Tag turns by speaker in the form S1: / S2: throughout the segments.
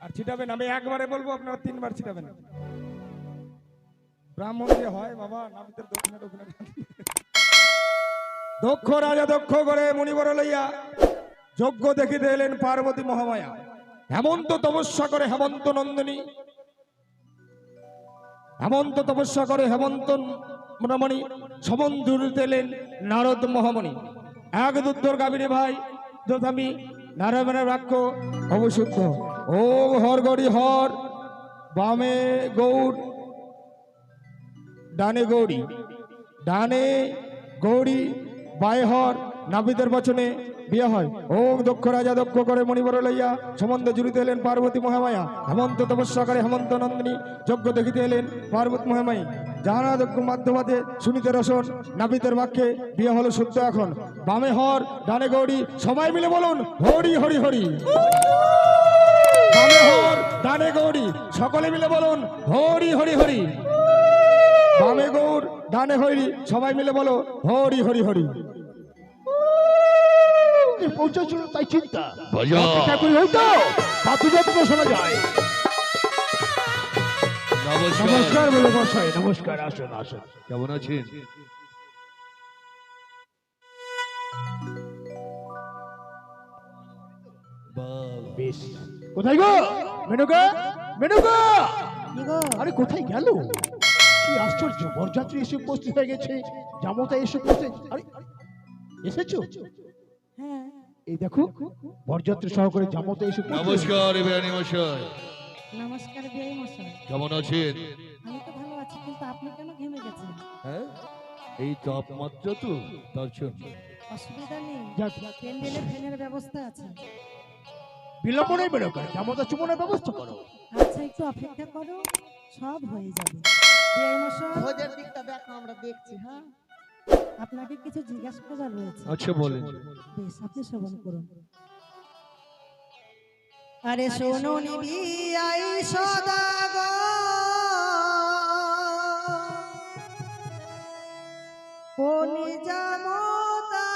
S1: আর ছিটাবেন, আমি একবারে বলবো আপনারা তিনবার ছিটাবেন। ব্রাহ্মণ যে হয় বাবা, নাবিতের দক্ষিণে দক্ষিণে। দক্ষ রাজা দক্ষ করে মুনিবর লইয়া যজ্ঞ দেখিতে এলেন পার্বতী মহামায়া। হেমন্ত তপস্যা করে হেমন্ত নন্দিনী, হেমন্ত তপস্যা করে হেমন্ত রমণী সম্বন্ধ এলেন নারদ মহামণি। এক দুদ্ধর গাবিনী ভাই দোতামি নারায়ণের বাক্য অবশুদ্ধ। ওম হর গৌরী হর, বামে গৌর ডানে গৌরী, ডানে গৌরী বায়ে হর, নাবিদের বচনে বিয়ে হয়। ওম দক্ষ রাজা দক্ষ করে মণিবর লইয়া সম্বন্ধ জুড়িতে এলেন পার্বতী মহামায়া। হেমন্ত তপস্যা করে হেমন্ত নন্দিনী যজ্ঞ দেখিতে এলেন পার্বতী মহামায়ী। যাহারা যজ্ঞ মাধ্যমাতে শুনিতে রসন, নাবিদের বাক্যে বিয়ে হলো সত্য এখন। বামে হর ডানে গৌরী, সবাই মিলে বলুন হরি হরি হরি। বামে হর ডানে গৌরী, সকলে মিলে বলুন হরি হরি হরি। বামে গৌর ডানে হরি, সবাই মিলে বলো হরি হরি হরি।
S2: পৌঁছেছিল তাই চিন্তা
S3: বাজা।
S2: ঠাকুর হইতো বাতুযাত্রা শোনা যায়।
S3: নমস্কার।
S2: নমস্কার বলে মশাই, নমস্কার, আসুন আসুন।
S3: কেমন আছেন?
S2: বেশ। কোথায় গো মেনুকা, মেনুকা? আরে কোথায় গেল? কি আশ্চর্য, বরযাত্রী এসে উপস্থিত হয়ে গেছে, জামতা এসে উপস্থিত। আরে এসেছো?
S4: হ্যাঁ,
S2: এই দেখো বরযাত্রী সহকারে জামতা এসে উপস্থিত।
S3: নমস্কার বিহারী মশাই,
S4: নমস্কার বিআই মশাই।
S3: কেমন আছেন?
S4: আমি তো ভালো আছি, কিন্তু আপনি কেন ঘেমে গেছেন?
S3: হ্যাঁ, এই তাপমাত্রা তো তার জন্য।
S4: অসুবিধা নেই,
S2: যাক,
S4: প্যান্ডেলে ফ্যানের ব্যবস্থা আছে।
S2: বিলম্ব নেই মেনুকা, জামতা চুমনের ব্যবস্থা করো।
S4: আচ্ছা, একটু অপেক্ষা করো, সব হয়ে যাবে। বিআই মশাই,
S5: ওদের দিকটা দেখো, আমরা দেখছি। হ্যাঁ,
S4: আপনাকে কিছু জিজ্ঞাসা করার রয়েছে।
S3: আচ্ছা বলেন।
S4: বেশ, আপনি শ্রবণ করুন। আরে শোনো নিবি আই সদাগর, কোনি জামতা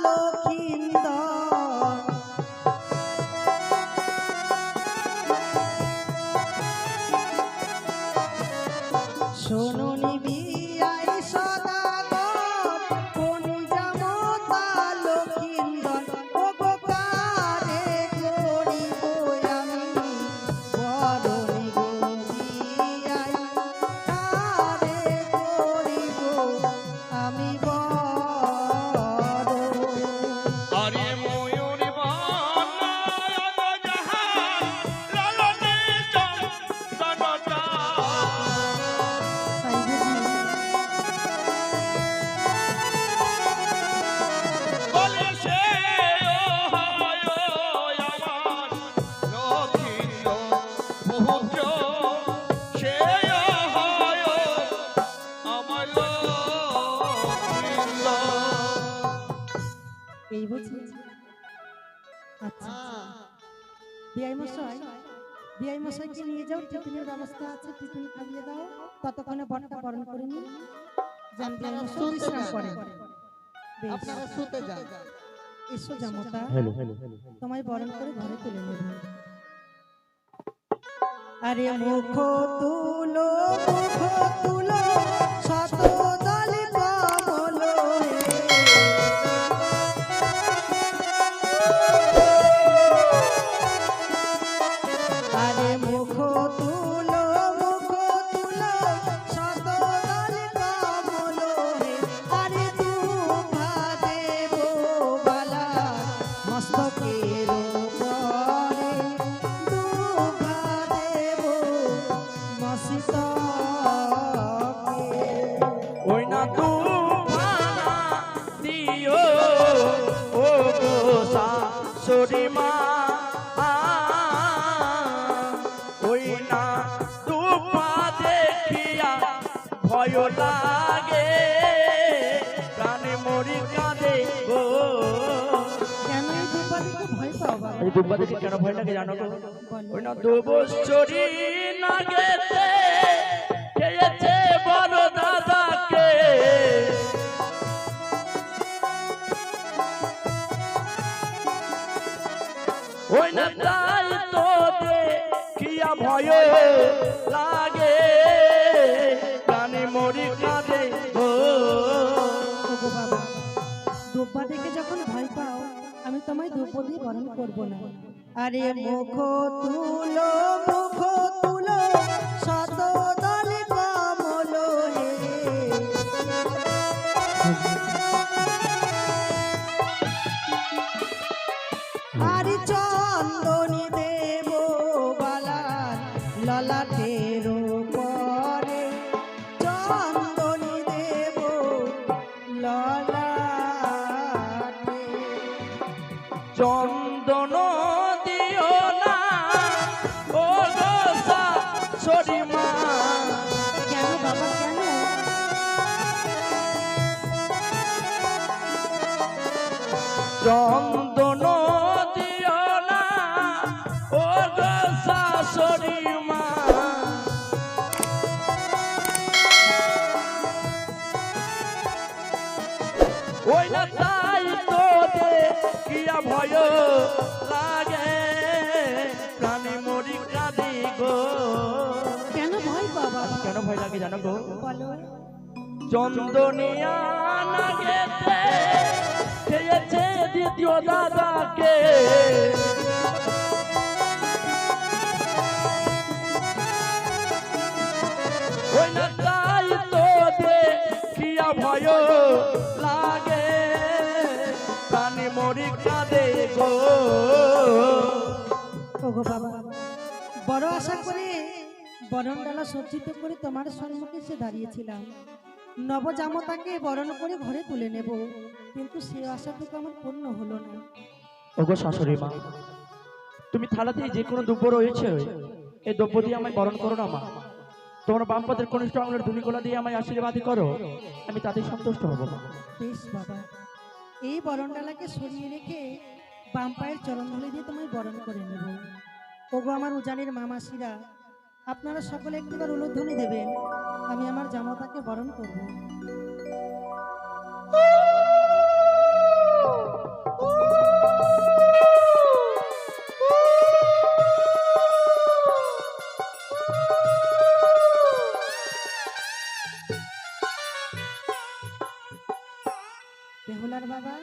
S4: লক্ষিন্দর, শোনো নিবি আই সদাগর, কোনি জামতা লক্ষিন্দর, ও গো কারে করিব আমি বরণ গরিয়াই, কারে করিব আমি বরণ।
S3: আরে ময়ূর বানায় জাহান লালনে চন্দনটা, বলে সে হয় আমার লক্ষিন্দ পুত্র, সে হয় আমার লক্ষিন্দ।
S4: এই বুঝি? আচ্ছা, বিআই মশাই, বিআই মশাইকে নিয়ে যাও, টিফিনের ব্যবস্থা আছে, টিফিন খাইয়ে দাও, ততক্ষণে বরটা বরণ করে নিন। যান বিআই
S5: আপনারা
S4: মশাই,
S5: শুতে
S4: বিশ্রাম
S5: যান।
S4: করেন। বেশ,
S5: আপনারা শুতে যান।
S4: এসো জামতা,
S2: হ্যালো হ্যালো।
S4: তোমায় বরণ করে ঘরে তুলে নেব। আরে মুখ তুলো, মুখ তুলো, শত দল কমল হে। আরে মুখ তুলো, মুখ তুলো, শত দল কমল হে। আরে দুভা দেব বালা মস্তকের উপরে, দুভা দেব মস্তকে।
S6: ওই না তুফানা দিও ও গো শাশুড়ি মা, ওই না তুফা দেখিয়া ভয় লাগে, প্রাণে মরি কাঁদে গো।
S4: কেন এই দুপা দেখে ভয় পাও বাবা?
S6: এই দুব্বা দেখে কেন ভয় লাগে জানো গো?
S4: বলো।
S6: ওই না দুবছরি নাগেতে খেয়েছে বড় দাদাকে, ওই না তাই তো দেখি ভয় লাগে প্রাণে মরি কাঁদে গো।
S4: ওগো বাবা, দুব্বা দেখে যখন ভয় পাও আমি তোমায় দুব্ব দিয়ে বরণ করবো না। আরে মুখ তুলো শত দলে কমল হে। আরে চন্দনী দেব বালার ললাটের পরে, চন্দনী দেব ললাটে।
S6: চন্দন দিও না ও গো শাশুড়ি মা,
S4: কেন বাবা কেন?
S6: চন্দন দিও না ও গো শাশুড়ি মা। ওই না তাই তো দেখিয়া ভয় লাগে প্রাণী মরি কাঁদি গো।
S4: কেন ভয় বাবা?
S6: কেন ভয় লাগে জানো গো?
S4: বলো।
S6: চন্দনিয়া না গেতে খেয়েছে দ্বিতীয় দাদাকে, ওই না তাই তো দেখিয়া ভয় লাগে প্রাণী মরি কাঁদে গো।
S4: ওগো বাবা, বড় আশা করে বরণডালা সজ্জিত করে তোমার সম্মুখে এসে দাঁড়িয়েছিলাম, নবজামতাকে বরণ করে ঘরে তুলে নেব, কিন্তু সে আশাটুকু আমার পূর্ণ হলো না।
S6: ওগো শাশুড়ি মা, তুমি থালাতে যে কোনো দ্রব্য রয়েছে এই দ্রব্য দিয়ে আমায় বরণ করো না মা। তোমার বাম পাতের কনিষ্ঠ আঙুলের ধুলিকোলা দিয়ে আমায় আশীর্বাদ করো, আমি তাতেই সন্তুষ্ট হব মা।
S4: বেশ বাবা, এই বরণডালাকে সরিয়ে রেখে বাম পায়ের চরণধুলি দিয়ে তোমায় বরণ করে নেব। ওগো আমার উজানের মামাসিরা, আপনারা সকলে একটিবার উলুধ্বনি দেবেন, আমি আমার জামাতাকে বরণ করব। বেহুলার বাবা,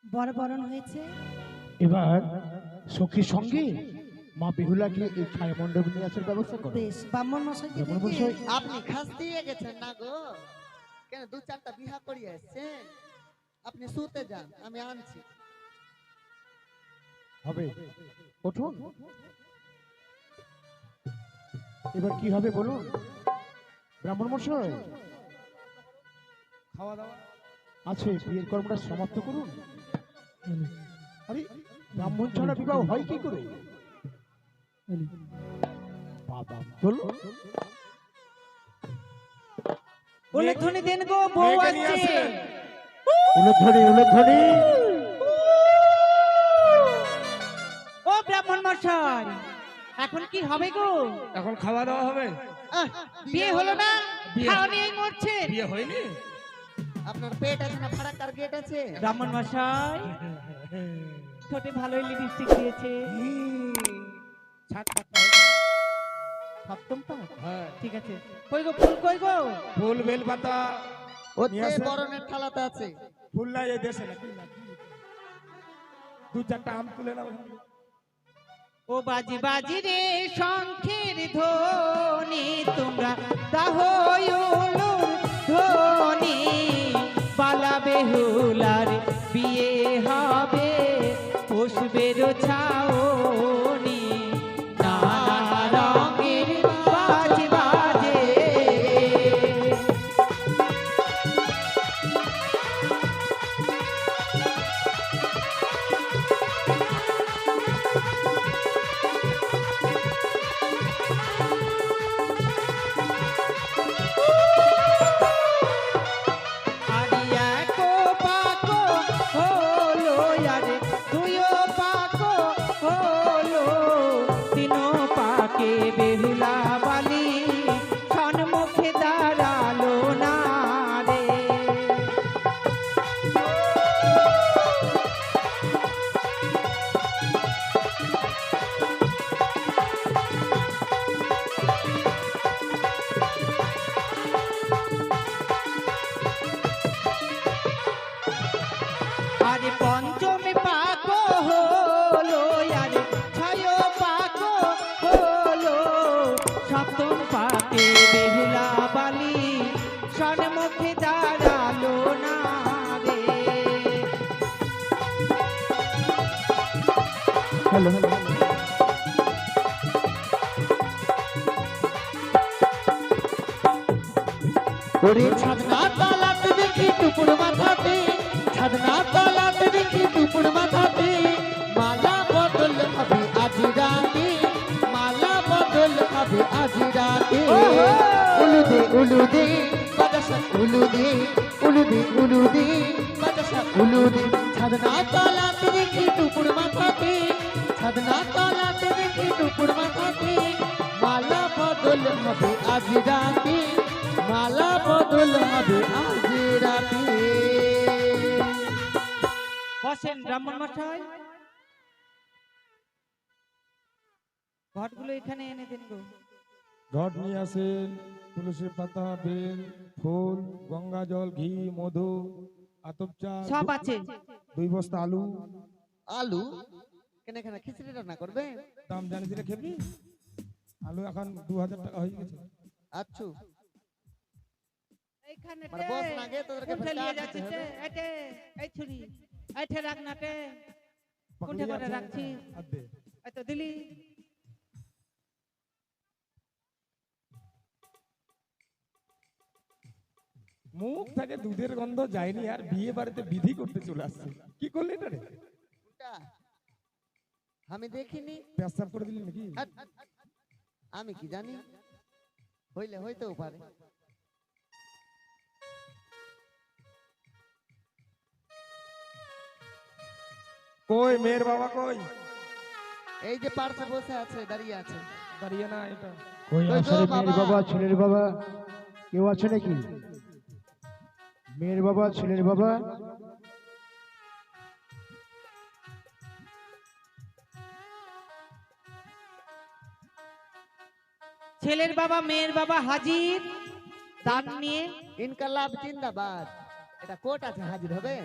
S4: বর বরণ হয়েছে।
S2: এবার সখীর সঙ্গে মা বেহুলাকে এই ছায়া মণ্ডপে নিয়ে আসার ব্যবস্থা করো।
S4: বেশ, ব্রাহ্মণ মশাইকে
S2: ব্রাহ্মণ
S4: ডেকে
S2: মশাই,
S5: আপনি খাস দিয়ে গেছেন না গো? কেন 2-4টা বিহা করিয়ে এসছেন? আপনি শুতে যান, আমি আনছি।
S2: হবে উঠুন। এবার কি হবে বলুন ব্রাহ্মণ মশাই?
S1: খাওয়া দাওয়া
S2: আছে, বিয়ের কর্মটা সমাপ্ত করুন। আরে ব্রাহ্মণ ছাড়া বিবাহ হয় কি করে? বাবা বলো।
S7: উলুধ্বনি দেন গো, বউ
S1: মেয়েকে নিয়ে
S7: আসছে।
S1: আসেন।
S2: উলুধ্বনি উলুধ্বনি।
S7: ও ব্রাহ্মণ মশাই, এখন কি হবে গো?
S1: এখন খাওয়া দাওয়া হবে।
S7: বিয়ে হলো না?
S1: বিয়ে-
S7: খাওয়া নিয়েই মরছেন।
S1: বিয়ে হয়নি?
S5: আপনার পেট আছে না ফারাক্কার গেট আছে?
S7: ব্রাহ্মণ মশাই ঠোঁটে ভালোই লিপস্টিক দিয়েছে।
S1: ছাদ
S7: সপ্তম পাক,
S1: হ্যাঁ,
S7: ঠিক আছে। কই গো ফুল, কই গো?
S1: ফুল বেল পাতা নিয়ে
S5: ওতে
S1: আসেন।
S5: বরণের থালাতে আছে।
S1: ফুল নাই এই দেশে নাকি? 2-4টা আম তুলে নাও।
S7: ও বাজি বাজি রে শঙ্খের ধ্বনি, তোমরা দাহ উলুর ধ্বনি। বালা বেহুলার বিয়ে হবে, পুষ্পের ছাউনি। নানা রঙের বাজি বাজে। আরিয়া কো পাকো হলো, আরে তুইও পাকো হলো।
S2: হ্যালো
S5: ওরে ছাদনা তলাতে দেখি টুকুর মাথাতে, ছাদনা তলাতে দেখি টুকুর মাথাতে, মালা বদল হবে আজ রাতে, মালা বদল হবে আজ রাতে। উলুদে বাতাসা উলুদে, উলুদে বাতাসা উলুদে। ছাদনা তলাতে দেখি টুকুর মাথাতে, ছাদনা তলাতে দেখি টুকুর মাথাতে, মালা বদল হবে আজ রাতে, মালা বদল হবে আজ রাতে।
S7: বসেন ব্রাহ্মণ মশাই, ঘটগুলো এখানে এনে দিন গো।
S1: ঘট নিয়ে আসেন, তুলসী পাতা, বেল, ফুল, গঙ্গা জল, ঘি, মধু, আতপ চাল,
S7: সব আছে।
S1: 2 বস্তা আলু।
S5: আলু কেন এখানে খিচুড়ি রান্না করবে?
S1: দাম জানি দিলে খেবি? আলু এখন 2000 টাকা হয়ে গেছে।
S5: আচ্ছা
S7: এইখানে
S5: মানে বস না গে তোদেরকে
S7: কোনটা
S5: ফের
S7: নিয়ে
S5: কাট দিতে
S7: যাচ্ছিস
S5: হবে।
S7: এতে এই ছুরি এইঠে রাখ নাটে কোনটা করে রাখছি
S1: আদে
S7: এই তো দিলি।
S1: মুখ থেকে দুধের গন্ধ যায়নি আর বিয়ে বাড়িতে বিধি করতে চলে আসছে। কি করলি এটা রে?
S5: কোনটা? আমি দেখিনি।
S1: পেশাব করে দিলি নাকি?
S5: হাট। আমি কি জানি, হইলে হইতেও পারে।
S1: কই মেয়ের বাবা কই?
S5: এই যে পার্শ্বে বসে আছে, দাঁড়িয়ে আছে।
S1: দাঁড়িয়ে না এটা।
S2: কই
S5: কই
S2: আসলে
S5: গো
S2: মেয়ের
S5: বাবা?
S2: বাবা ছেলের বাবা কেউ আছে নাকি? মেয়ের বাবা ছেলের বাবা
S7: ছেলের বাবা মেয়ের বাবা হাজির দান নিয়ে।
S5: ইনকালাব জিন্দাবাদ। এটা কোর্ট আছে, হাজির হবে।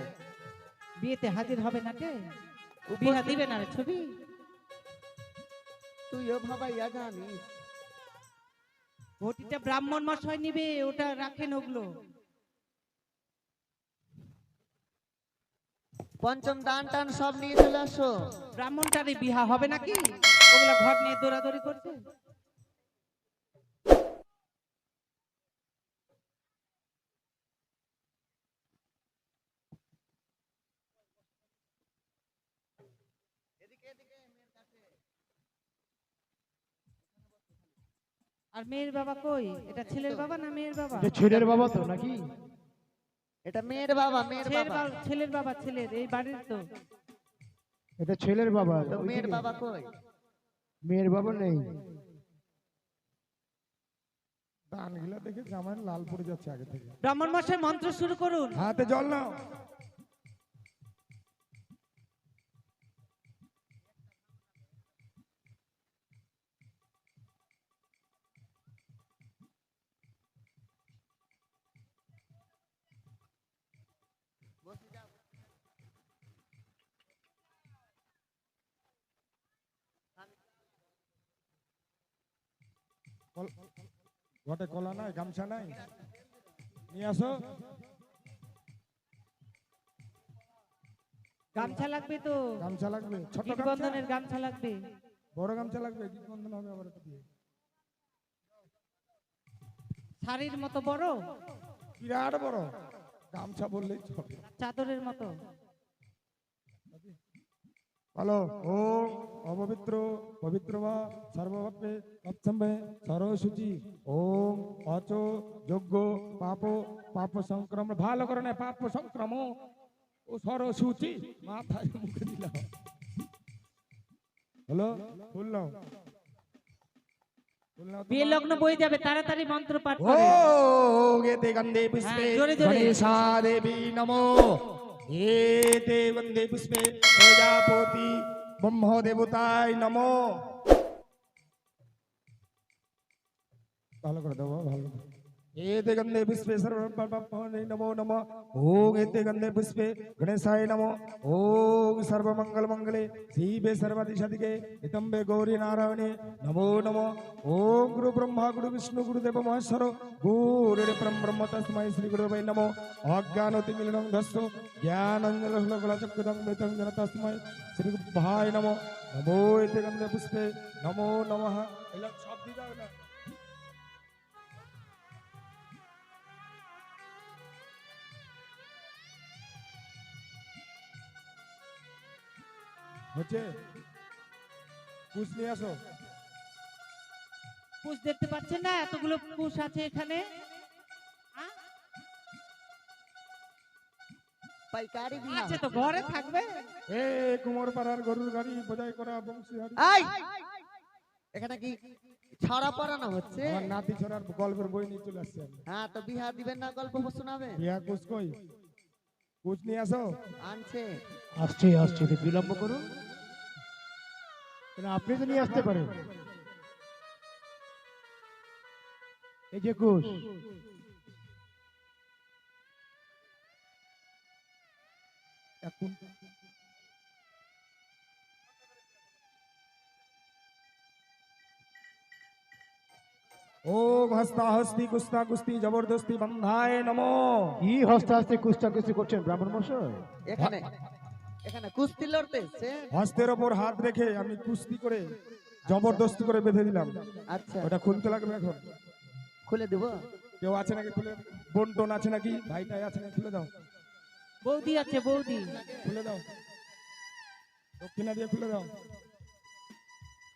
S7: বিয়েতে হাজির হবে না কে? বিয়া দিবে না রে ছবি।
S5: তুইও ভাবাইয়া জানিস।
S7: ঘটিটা ব্রাহ্মণ মশাই নিবে, ওটা রাখেন ওগুলো।
S5: পঞ্চম দান টান সব নিয়ে চলে আসো।
S7: ব্রাহ্মণটারে বিয়া হবে নাকি? ওগুলা ঘর নিয়ে দৌড়াদৌড়ি করছে। আর মেয়ের বাবা কই? এটা ছেলের বাবা না মেয়ের বাবা?
S2: এটা ছেলের বাবা তো নাকি?
S5: এটা মেয়ের বাবা, মেয়ের বাবা।
S7: ছেলের বাবা, ছেলের এই বাড়ির তো।
S2: এটা ছেলের বাবা।
S5: তো মেয়ের
S2: ওইদিকে।
S5: বাবা কই?
S2: মেয়ের বাবা নেই।
S1: দানগুলো দেখে জামাই লাল পড়ে যাচ্ছে আগে থেকে।
S7: ব্রাহ্মণ মশাই মন্ত্র শুরু করুন।
S1: হাতে জল নাও। ঘটে কলা নাই, গামছা নাই, নিয়ে আসো।
S7: গামছা লাগবে তো,
S1: গামছা লাগবে, ছোট
S7: গীত
S1: গামছা,
S7: বন্ধনের গামছা লাগবে।
S1: বড় গামছা লাগবে, গীত বন্ধন হবে আবার এটা দিয়ে।
S7: শাড়ির মতো বড়,
S1: বিরাট বড় গামছা বললেই চলে।
S7: চাদরের মতো।
S1: বলো ওম অপবিত্র পবিত্র বা সর্বভাবে তৎসম্ভে সরস্বতী ওম অচ যজ্ঞ পাপ পাপ সংক্রমণ ভালো করে না, পাপ সংক্রমণ ও সরস্বতী মাথায় মুখে দিলাম। হলো ফুল নাও, ফুল নাও।
S7: বিয়ে লগ্ন বই যাবে, তাড়াতাড়ি মন্ত্র পাঠ করে।
S1: ও গেতে গন্ধে পুষ্পে
S7: হ্যাঁ, জোরে জোরে।
S1: গণেশা দেবী নমো। এতে গন্ধে পুষ্পে প্রজাপতি ব্রহ্ম দেবতায় নমো। ভালো করে দেবো, ভালো করে। एते गंधे पुष्पे सर्वपापाय नमो नमः। ओम एते गंधे पुष्पे गणेशाय नमः। ओम सर्वमंगल मंगले शिवे सर्वाधिशाधिके नितंबे गौरी नारायणे नमो नमः। ओम गुरु ब्रह्मा गुरु विष्णु गुरुदेव महेश्वर गुरुरे परम ब्रह्म तस्मै श्री गुरुवे नमः। अज्ञानतिमिलिनं धस्सो ज्ञानाञ्जनशलाकला चक्षुदं मृतं जन तस्मै श्री गुरुभाय नमः। নমো এতে গন্ধে পুষ্পে নমো নমঃ এগুলো সব দিতে হবে না। হচ্ছে কুশ নিয়ে আসো।
S7: কুশ দেখতে পাচ্ছেন না এতগুলো কুশ আছে এখানে?
S5: পাইকারি বিহা
S7: আছে তো ঘরে থাকবে।
S1: এ কুমার পাড়ার গরুর গাড়ি বোঝাই করা বংশীহারি।
S5: এই এখানে কি ছড়া পড়ানো হচ্ছে?
S1: আমার নাতি ছড়ার গল্পের বই নিয়ে চলে আসছে।
S5: হ্যাঁ তো বিহা দিবেন না, গল্প শোনাবেন?
S1: বিয়া কুশ কই? কুশ নিয়ে আসো।
S5: আনছে।
S2: আসছে আসছে, একটু বিলম্ব করুন। না, আপনি তো নিয়ে আসতে পারেন। এই যে কুশ।
S1: এখন ওম হস্তা হস্তি কুস্তা কুস্তি জবরদস্তি বন্ধায় নমো।
S2: কি হস্তে হস্তে কুস্তা কুস্তি করছেন ব্রাহ্মণ মশাই?
S5: এখানে এখানে কুস্তি লড়তে এসছে?
S1: হস্তের ওপর হাত রেখে আমি কুস্তি করে জবরদস্তি করে বেঁধে দিলাম।
S5: আচ্ছা,
S1: ওটা খুলতে লাগবে এখন।
S5: খুলে দেব?
S1: কেউ আছে নাকি খুলে? বোন টোন আছে নাকি? ভাইটাই আছে নাকি? খুলে দাও,
S7: বৌদি আছে, বৌদি।
S1: খুলে দাও। দক্ষিণা দিয়ে খুলে দাও,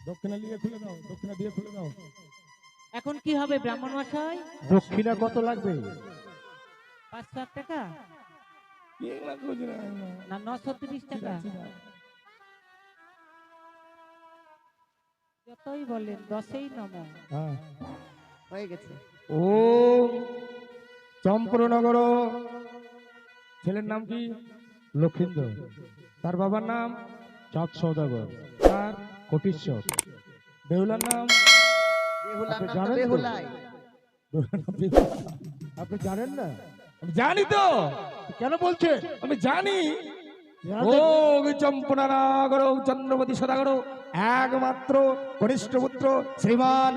S1: দক্ষিণা দিয়ে খুলে দাও, দক্ষিণা দিয়ে খুলে দাও।
S7: এখন কি হবে ব্রাহ্মণ মশাই?
S2: দক্ষিণা কত লাগবে?
S7: 5 লাখ টাকা
S1: কি লাগবে যে
S7: না 930 টাকা? যতই বলেন 10এই নমো।
S1: হ্যাঁ।
S5: হয়ে গেছে।
S1: ও চম্পরনগর। ছেলের নাম কি?
S2: লক্ষিন্দর।
S1: তার বাবার নাম?
S2: চাঁদ সৌদাগর।
S1: তার
S2: কোটিশ্বর।
S1: বেহুলার নাম?
S5: বেহুলা
S2: আপনি
S5: না তো
S2: জানেন তো?
S5: বেহুলাই।
S2: আপনি জানেন না?
S1: আমি জানি তো,
S2: কেন বলছেন?
S1: আমি জানি।
S2: জানেন?
S1: ও চম্পনানগর চন্দ্রপতি সদাগর একমাত্র কনিষ্ঠ পুত্র শ্রীমান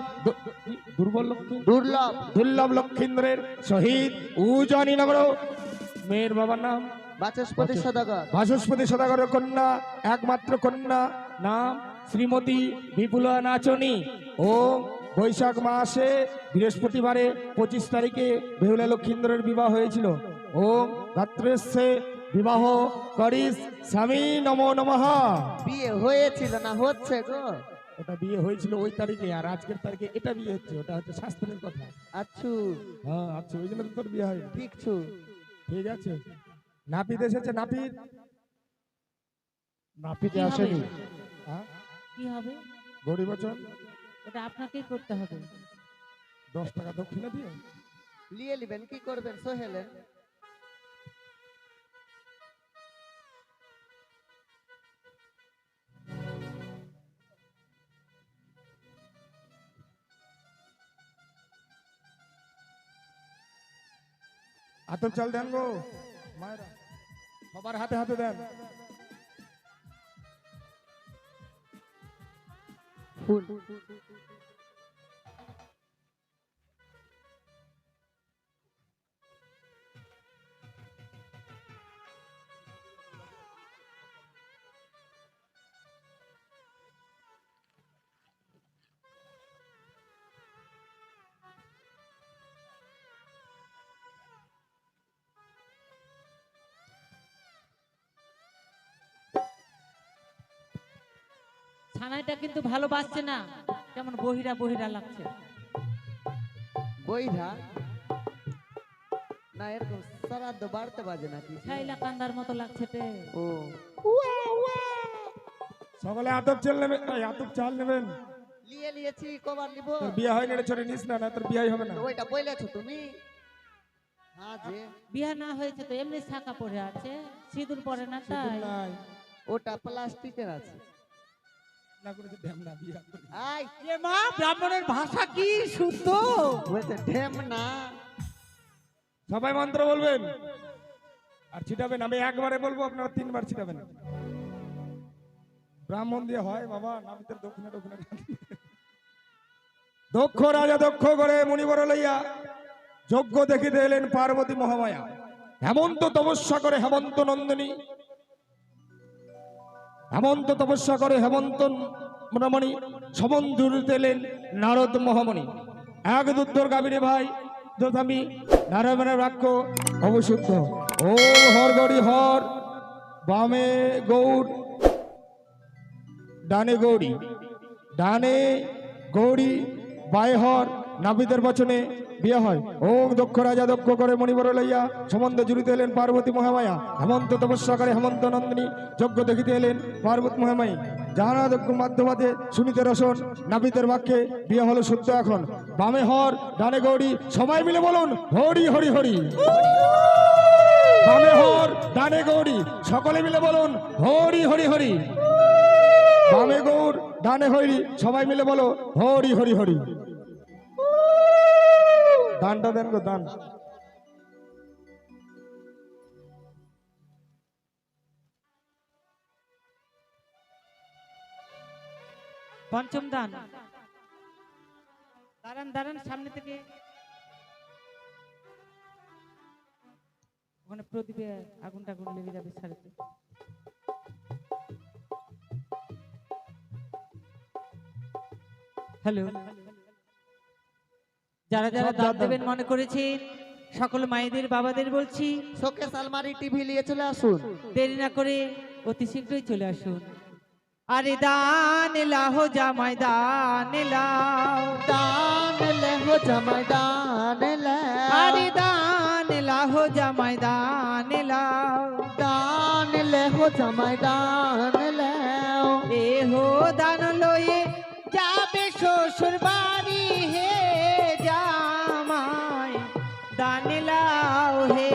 S1: দুর্বল লক্ষ্মী
S5: দুর্লভ।
S1: দুর্লভ লক্ষীন্দ্রের শহীদ উজনি নগর। মেয়ের বাবার নাম?
S5: বাচস্পতি সদাগর।
S1: বাচস্পতি সদাগরের কন্যা, একমাত্র কন্যা, নাম শ্রীমতী বিপুলা নাচনী। ও বৈশাখ মাসে বৃহস্পতিবারে 25 তারিখে বেহুলা লক্ষীন্দ্রের বিবাহ হয়েছিল। ও রাত্রেশে বিবাহ করিস স্বামী নমো নমঃ।
S5: বিয়ে হয়েছিল না হচ্ছে গো?
S1: ওটা বিয়ে হয়েছিল ওই তারিখে, আর আজকের তারিখে এটা বিয়ে হচ্ছে। ওটা হচ্ছে শাস্ত্রের কথা।
S5: আচ্ছু,
S1: হ্যাঁ আচ্ছা, ওই জন্য তো তোর বিয়ে হয়।
S5: ঠিক ছু।
S1: ঠিক আছে। নাপিত এসেছে, নাপিত।
S2: নাপিতে
S7: কি হবে?
S2: আসেনি।
S1: হ্যাঁ,
S7: কি হবে?
S1: গৌরী বচন
S7: ওটা আপনাকেই করতে হবে।
S1: 10 টাকা দক্ষিণা দিয়ে।
S5: লিয়ে লিবেন, কি করবেন সোহেলেন?
S1: আতপ চাল দেন গো মায়েরা, সবার হাতে হাতে দেন।
S5: ফুল।
S7: ছানাইটা কিন্তু ভালো বাজছে না, কেমন বহিরা বহিরা লাগছে।
S5: বইরা না এরকম শ্রাদ্ধ বাড়তে বাজে নাকি?
S7: ছাইলা কান্দার মতো লাগছে তে।
S5: ও
S1: সকলে আতপ চাল নেবেন, আতপ চাল নেবেন।
S5: লিয়ে লিয়েছি, কবার নিব?
S1: তোর বিয়ে হয় না, ছোট নিস না, না তোর বিয়ে হবে না।
S5: ওইটা বইলেছো তুমি? হ্যাঁ যে
S7: বিয়া না হয়েছে তো এমনি ছাকা পড়ে আছে, সিঁদুর পরে না তাই।
S1: সিঁদুর নাই,
S5: ওটা প্লাস্টিকের আছে।
S1: না করেছে ঢ্যামনা বিয়ে করে।
S5: আই
S7: এ মা, ব্রাহ্মণের ভাষা কি শুদ্ধ!
S5: বলছে ঢেম না।
S1: সবাই মন্ত্র বলবেন আর ছিটাবেন। আমি একবারে বলবো, আপনারা 3 বার ছিটাবেন। ব্রাহ্মণ দিয়ে হয় বাবা, নামিতের দক্ষিণা দক্ষিণা। দক্ষ রাজা দক্ষ করে মুনিবর লইয়া যজ্ঞ দেখিতে এলেন পার্বতী মহামায়া। হেমন্ত তপস্যা করে হেমন্ত নন্দিনী হেমন্ত তপস্যা করে হেমন্ত মণি সমন জুড়িতে এলেন নারদ মহামণি। এক দুধর গাবিনী ভাই দোতামি নারায়ণের বাক্য অবশুদ্ধ। ও হর গৌরী হর, বামে গৌর ডানে গৌরী, ডানে গৌরী বায়ে হর, নাবিদের বচনে বিয়ে হয়। ওং দক্ষ রাজা দক্ষ করে মণিবর লইয়া সম্বন্ধে জুড়িতে এলেন পার্বতী মহামায়া। হেমন্ত তপস্যা করে হেমন্ত নন্দিনী যজ্ঞ দেখিতে এলেন পার্বতী মহামায়ী। যাহারা যজ্ঞ মাধ্যমাতে শুনিতে রসন, নাবিদের বাক্যে বিয়ে হলো শুদ্ধ এখন। বামে হর ডানে গৌরী, সবাই মিলে বলুন হরি হরি হরি। বামে হর ডানে গৌরী, সকলে মিলে বলুন হরি হরি হরি। বামে গৌর ডানে হরি, সবাই মিলে বলো হরি হরি হরি। দানটা দেন গো দান।
S7: পঞ্চম দান। দাঁড়ান দাঁড়ান, সামনে থেকে ওখানে প্রদীপে আগুন টাগুন লেগে যাবে সারিতে। হ্যালো, যারা যারা দান দেবেন মনে করেছেন সকল মায়েদের বাবাদের বলছি
S5: শোকেস আলমারি টিভি নিয়ে চলে আসুন।
S7: দেরি না করে অতি শীঘ্রই চলে আসুন। আরে দান লাহো জামাই দান লাও,
S5: দান লেহো জামাই দান লাও,
S7: আরে দান লাহো জামাই দান লাও,
S5: দান লেহো জামাই দান লাও।
S7: এ হো দান লয়ে যাবে শ্বশুর বাড়ি হে জামাই দান লাও হে।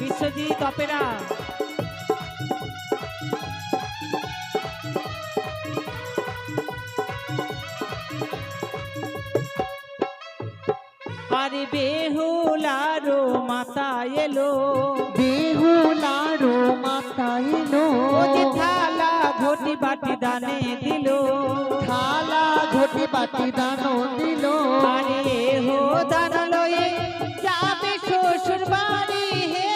S7: বিশ্বজিৎ অপেরা। আরে বেহুলারো মাতা এলো,
S5: বেহুলারো মাতা এলো,
S7: ও যে থালা ঘটি বাটি দানে দিল,
S5: থালা ঘটি বাটি দান দিল।
S7: আরে হো দান লয়ে যাবে শ্বশুর বাড়ি হে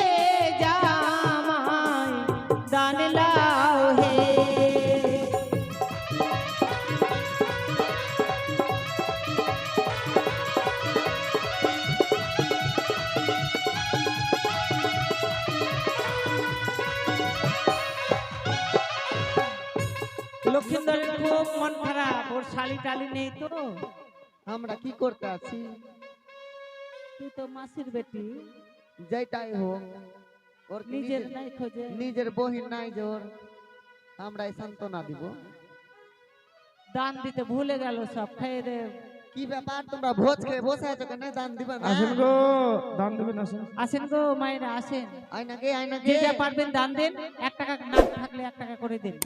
S7: জামাই দান লাও হে। লক্ষিন্দরের খুব মন খারাপ, ওর শালি টালি নেই তো।
S5: আমরা কি করতে আছি?
S7: তুই তো মাসির বেটি,
S5: যেটাই হোক ওর কি
S7: নিজের নাই খোঁজে।
S5: নিজের বহিন নাই জোর, আমরাই সান্ত্বনা দিব।
S7: দান দিতে ভুলে গেল, সব খেয়ে দে।
S5: কি ব্যাপার, তোমরা ভোজ খেয়ে বসে আছো কেন? দান দিবা না?
S1: আসেন গো দান দেবেন, আসেন।
S7: আসেন গো মায়েরা আসেন,
S5: আয়নাকে
S7: যে
S5: আয়নাকে
S7: যা পারবেন দান দেন। 1 টাকা না থাকলে 1 টাকা করে দেন।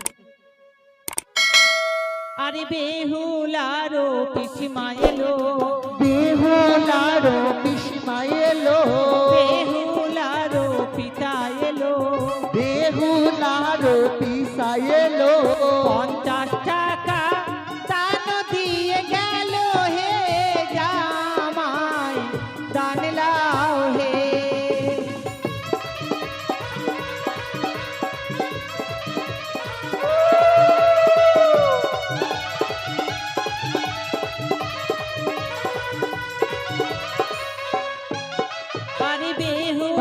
S7: আরে বেহুলারো পিসিমা এলো,
S5: বেহুলারো পিসিমা এলো,
S7: বেহুলারো পিতা এলো,
S5: বেহুলারো পিসা এলো।
S7: 50 টাকা দান দিয়ে গেল হে জামাই দান লাও হে।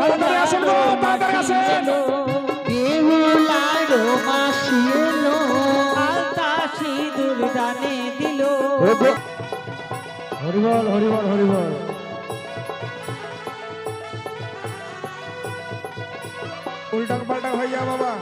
S7: আরে
S1: তাড়াতাড়ি আসেন গো, তাড়াতাড়ি আসেন।
S5: বেহুলারো মাসি এলো,
S7: আলতা সিঁদুর দানে দিল,
S1: হরিবল হরিবল হরিবল। উল্টাক পাল্টাক হয়ে যা বাবা।